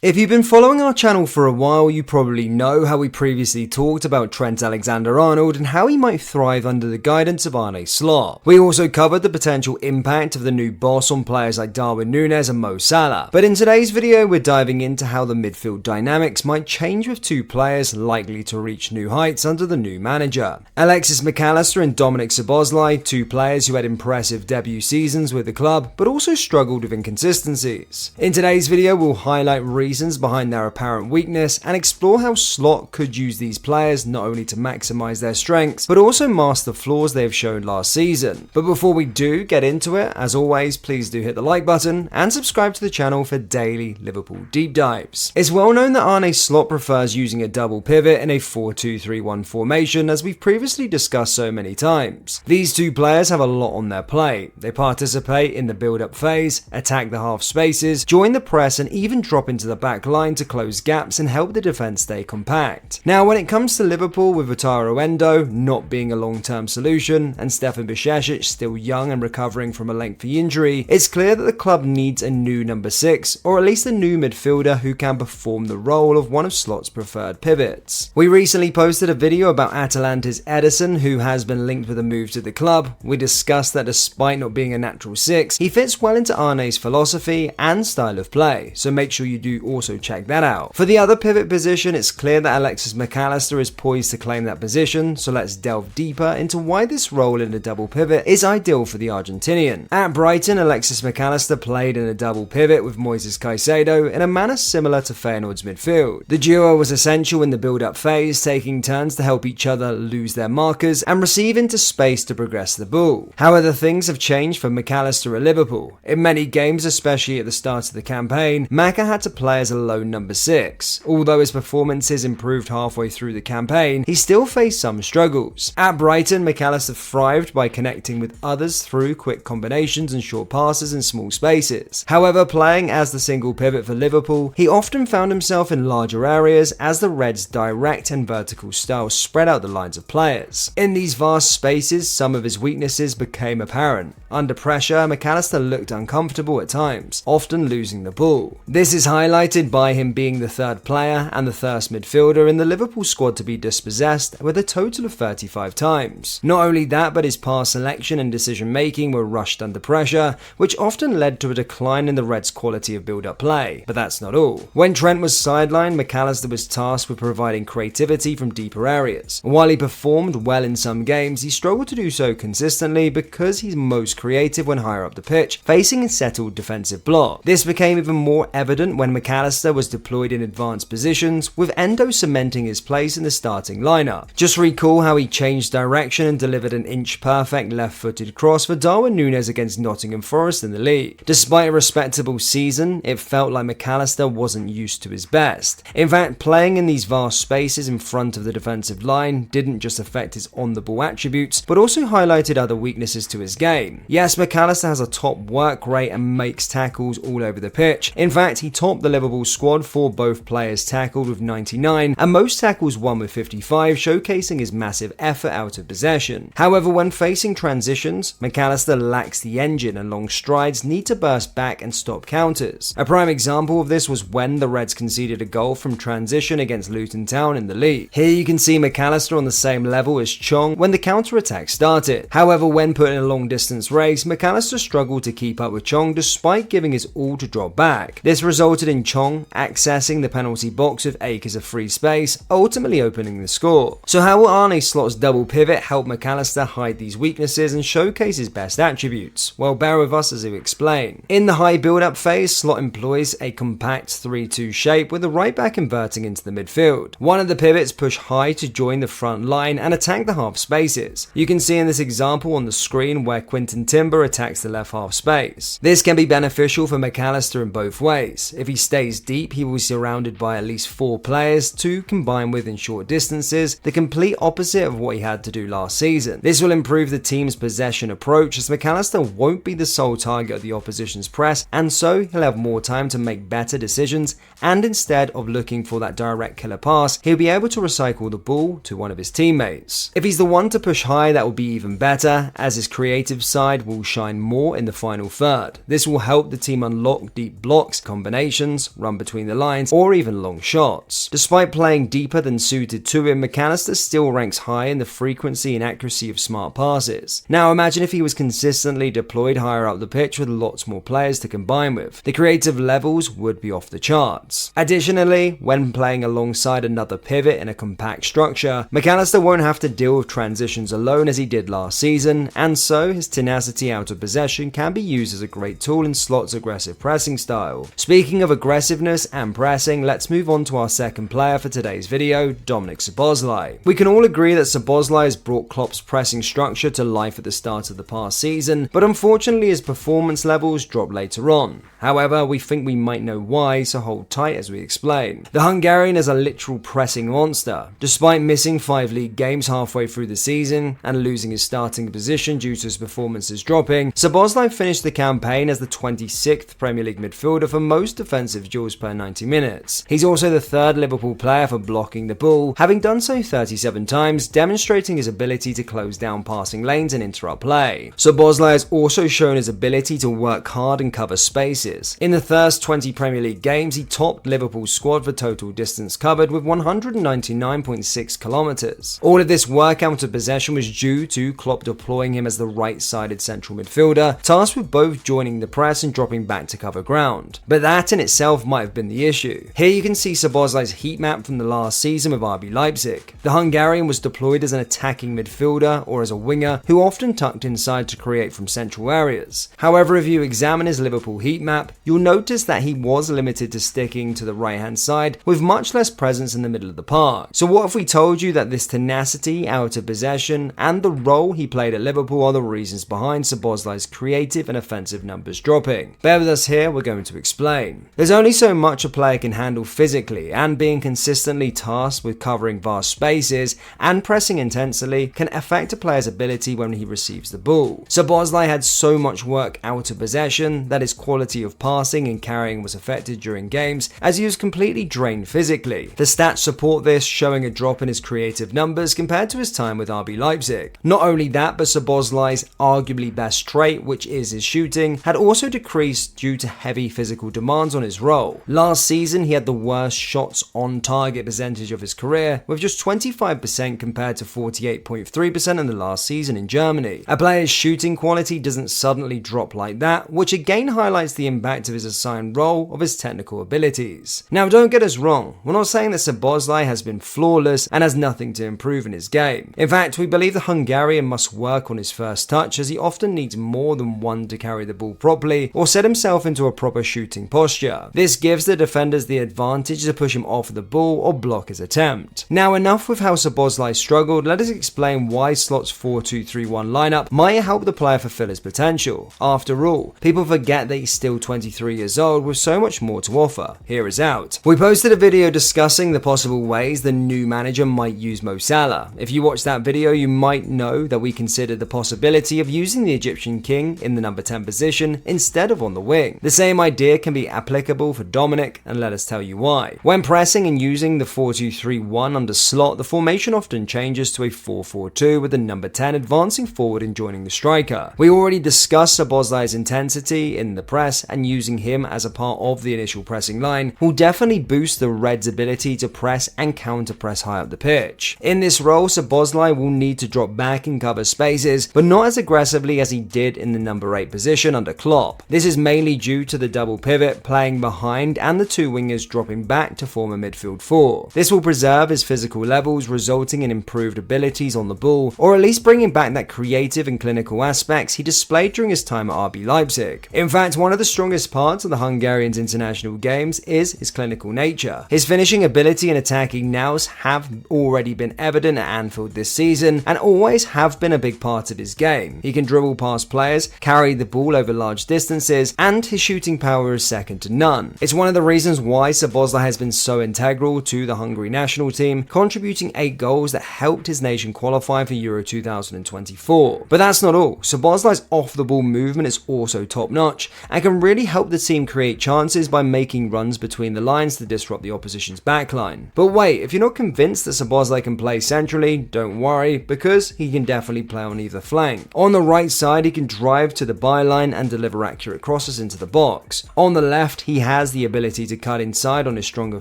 If you've been following our channel for a while, you probably know how we previously talked about Trent Alexander-Arnold and how he might thrive under the guidance of Arne Slot. We also covered the potential impact of the new boss on players like Darwin Núñez and Mo Salah. But in today's video, we're diving into how the midfield dynamics might change with two players likely to reach new heights under the new manager. Alexis Mac Allister and Dominik Szoboszlai, two players who had impressive debut seasons with the club, but also struggled with inconsistencies. In today's video, we'll highlight reasons behind their apparent weakness and explore how Slot could use these players not only to maximize their strengths, but also mask the flaws they have shown last season. But before we do get into it, as always, please do hit the like button and subscribe to the channel for daily Liverpool deep dives. It's well known that Arne Slot prefers using a double pivot in a 4-2-3-1 formation, as we've previously discussed so many times. These two players have a lot on their plate. They participate in the build-up phase, attack the half spaces, join the press, and even drop into the back line to close gaps and help the defense stay compact. Now, when it comes to Liverpool, with Wataru Endo not being a long-term solution and Stefan Bajcetic still young and recovering from a lengthy injury, it's clear that the club needs a new number 6, or at least a new midfielder who can perform the role of one of Slot's preferred pivots. We recently posted a video about Atalanta's Ederson, who has been linked with a move to the club. We discussed that despite not being a natural 6, he fits well into Arne's philosophy and style of play, so make sure you do also check that out. For the other pivot position, it's clear that Alexis Mac Allister is poised to claim that position, so let's delve deeper into why this role in a double pivot is ideal for the Argentinian. At Brighton, Alexis Mac Allister played in a double pivot with Moises Caicedo in a manner similar to Feyenoord's midfield. The duo was essential in the build-up phase, taking turns to help each other lose their markers and receive into space to progress the ball. However, things have changed for Mac Allister at Liverpool. In many games, especially at the start of the campaign, Macca had to play as a lone number 6. Although his performances improved halfway through the campaign, he still faced some struggles. At Brighton, Mac Allister thrived by connecting with others through quick combinations and short passes in small spaces. However, playing as the single pivot for Liverpool, he often found himself in larger areas as the Reds' direct and vertical style spread out the lines of players. In these vast spaces, some of his weaknesses became apparent. Under pressure, Mac Allister looked uncomfortable at times, often losing the ball. This is highlighted by him being the third player and the first midfielder in the Liverpool squad to be dispossessed with a total of 35 times. Not only that, but his pass selection and decision making were rushed under pressure, which often led to a decline in the Reds' quality of build-up play. But that's not all. When Trent was sidelined, Mac Allister was tasked with providing creativity from deeper areas. While he performed well in some games, he struggled to do so consistently because he's most creative when higher up the pitch, facing a settled defensive block. This became even more evident when Mac Allister was deployed in advanced positions, with Endo cementing his place in the starting lineup. Just recall how he changed direction and delivered an inch-perfect left-footed cross for Darwin Núñez against Nottingham Forest in the league. Despite a respectable season, it felt like Mac Allister wasn't used to his best. In fact, playing in these vast spaces in front of the defensive line didn't just affect his on-the-ball attributes, but also highlighted other weaknesses to his game. Yes, Mac Allister has a top work rate and makes tackles all over the pitch. In fact, he topped the Liverpool squad for both players tackled with 99 and most tackles won with 55, showcasing his massive effort out of possession. However, when facing transitions, Mac Allister lacks the engine and long strides need to burst back and stop counters. A prime example of this was when the Reds conceded a goal from transition against Luton Town in the league. Here you can see Mac Allister on the same level as Chong when the counter-attack started. However, when put in a long-distance race, Mac Allister struggled to keep up with Chong despite giving his all to drop back. This resulted in Chong accessing the penalty box with acres of free space, ultimately opening the score. So how will Arne Slot's double pivot help Mac Allister hide these weaknesses and showcase his best attributes? Well, bear with us as we explain. In the high build-up phase, Slot employs a compact 3-2 shape with the right back inverting into the midfield. One of the pivots push high to join the front line and attack the half spaces. You can see in this example on the screen where Quinton Timber attacks the left half space. This can be beneficial for Mac Allister in both ways. If he stays deep, he will be surrounded by at least 4 players to combine with in short distances, the complete opposite of what he had to do last season. This will improve the team's possession approach, as Mac Allister won't be the sole target of the opposition's press, and so he'll have more time to make better decisions, and instead of looking for that direct killer pass, he'll be able to recycle the ball to one of his teammates. If he's the one to push high, that will be even better, as his creative side will shine more in the final third. This will help the team unlock deep blocks, combinations, pass, run between the lines, or even long shots. Despite playing deeper than suited to him, Mac Allister still ranks high in the frequency and accuracy of smart passes. Now imagine if he was consistently deployed higher up the pitch with lots more players to combine with. The creative levels would be off the charts. Additionally, when playing alongside another pivot in a compact structure, Mac Allister won't have to deal with transitions alone as he did last season, and so his tenacity out of possession can be used as a great tool in Slot's aggressive pressing style. Speaking of aggressiveness and pressing, let's move on to our second player for today's video, Dominik Szoboszlai. We can all agree that Szoboszlai has brought Klopp's pressing structure to life at the start of the past season, but unfortunately his performance levels dropped later on. However, we think we might know why, so hold tight as we explain. The Hungarian is a literal pressing monster. Despite missing 5 league games halfway through the season and losing his starting position due to his performances dropping, Szoboszlai finished the campaign as the 26th Premier League midfielder for most defensive duels per 90 minutes. He's also the 3rd Liverpool player for blocking the ball, having done so 37 times, demonstrating his ability to close down passing lanes and interrupt play. Szoboszlai has also shown his ability to work hard and cover spaces. In the first 20 Premier League games, he topped Liverpool's squad for total distance covered with 199.6 kilometers. All of this work out of possession was due to Klopp deploying him as the right-sided central midfielder, tasked with both joining the press and dropping back to cover ground. But that in itself might have been the issue. Here you can see Szoboszlai's heat map from the last season with RB Leipzig. The Hungarian was deployed as an attacking midfielder or as a winger who often tucked inside to create from central areas. However, if you examine his Liverpool heat map, you'll notice that he was limited to sticking to the right-hand side with much less presence in the middle of the park. So what if we told you that this tenacity out of possession and the role he played at Liverpool are the reasons behind Szoboszlai's creative and offensive numbers dropping? Bear with us here, we're going to explain. There's only so much a player can handle physically, and being consistently tasked with covering vast spaces and pressing intensely can affect a player's ability when he receives the ball. Szoboszlai had so much work out of possession that his quality of passing and carrying was affected during games as he was completely drained physically. The stats support this, showing a drop in his creative numbers compared to his time with RB Leipzig. Not only that, but Szoboszlai's arguably best trait, which is his shooting, had also decreased due to heavy physical demands on his role. Last season, he had the worst shots on target percentage of his career, with just 25% compared to 48.3% in the last season in Germany. A player's shooting quality doesn't suddenly drop like that, which again highlights the impact of his assigned role of his technical abilities. Now don't get us wrong, we're not saying that Szoboszlai has been flawless and has nothing to improve in his game. In fact, we believe the Hungarian must work on his first touch, as he often needs more than one to carry the ball properly or set himself into a proper shooting posture. This gives the defenders the advantage to push him off the ball or block his attempt. Now enough with how Szoboszlai struggled, let us explain why Slot's 4-2-3-1 lineup might help the player fulfill his potential. After all, people forget that he's still 23 years old with so much more to offer. Hear us out. We posted a video discussing the possible ways the new manager might use Mo Salah. If you watched that video, you might know that we considered the possibility of using the Egyptian king in the number 10 position instead of on the wing. The same idea can be applicable for Dominik, and let us tell you why. When pressing and using the 4-2-3-1 under Slot, the formation often changes to a 4-4-2 with the number 10 advancing forward and joining the striker. We already discussed Szoboszlai's intensity in the press, and using him as a part of the initial pressing line will definitely boost the Reds' ability to press and counter-press high up the pitch. In this role, Szoboszlai will need to drop back and cover spaces, but not as aggressively as he did in the number 8 position under Klopp. This is mainly due to the double pivot playing behind and the two wingers dropping back to form a midfield 4. This will preserve his physical levels, resulting in improved abilities on the ball, or at least bringing back that creative and clinical aspects he displayed during his time at RB Leipzig. In fact, one of the strongest parts of the Hungarian's international games is his clinical nature. His finishing ability and attacking nous have already been evident at Anfield this season and always have been a big part of his game. He can dribble past players, carry the ball over large distances, and his shooting power is second to none. It's one of the reasons why Szoboszlai has been so integral to the Hungary national team, contributing 8 goals that helped his nation qualify for Euro 2024. But that's not all. Szoboszlai's off-the-ball movement is also top-notch and can really help the team create chances by making runs between the lines to disrupt the opposition's backline. But wait, if you're not convinced that Szoboszlai can play centrally, don't worry, because he can definitely play on either flank. On the right side, he can drive to the byline and deliver accurate crosses into the box. On the left, he has has the ability to cut inside on his stronger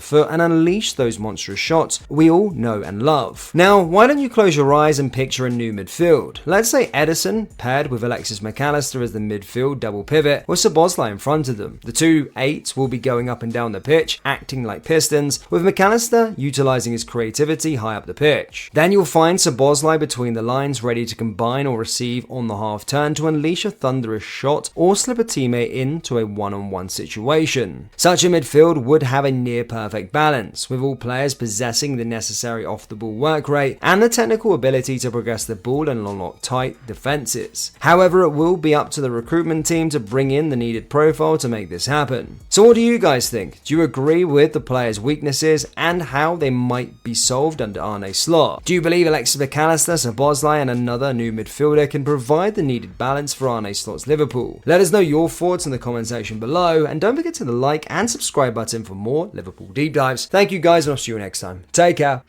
foot and unleash those monstrous shots we all know and love. Now, why don't you close your eyes and picture a new midfield? Let's say Ederson paired with Alexis Mac Allister as the midfield double pivot with Szoboszlai in front of them. The two eights will be going up and down the pitch, acting like pistons, with Mac Allister utilising his creativity high up the pitch. Then you'll find Szoboszlai between the lines ready to combine or receive on the half turn to unleash a thunderous shot or slip a teammate into a one-on-one situation. Such a midfield would have a near perfect balance, with all players possessing the necessary off-the-ball work rate and the technical ability to progress the ball and unlock tight defences. However, it will be up to the recruitment team to bring in the needed profile to make this happen. So what do you guys think? Do you agree with the players' weaknesses and how they might be solved under Arne Slot? Do you believe Alexis Mac Allister, Szoboszlai and another new midfielder can provide the needed balance for Arne Slot's Liverpool? Let us know your thoughts in the comment section below, and don't forget to hit the like and subscribe button for more Liverpool deep dives. Thank you guys, and I'll see you next time. Take care.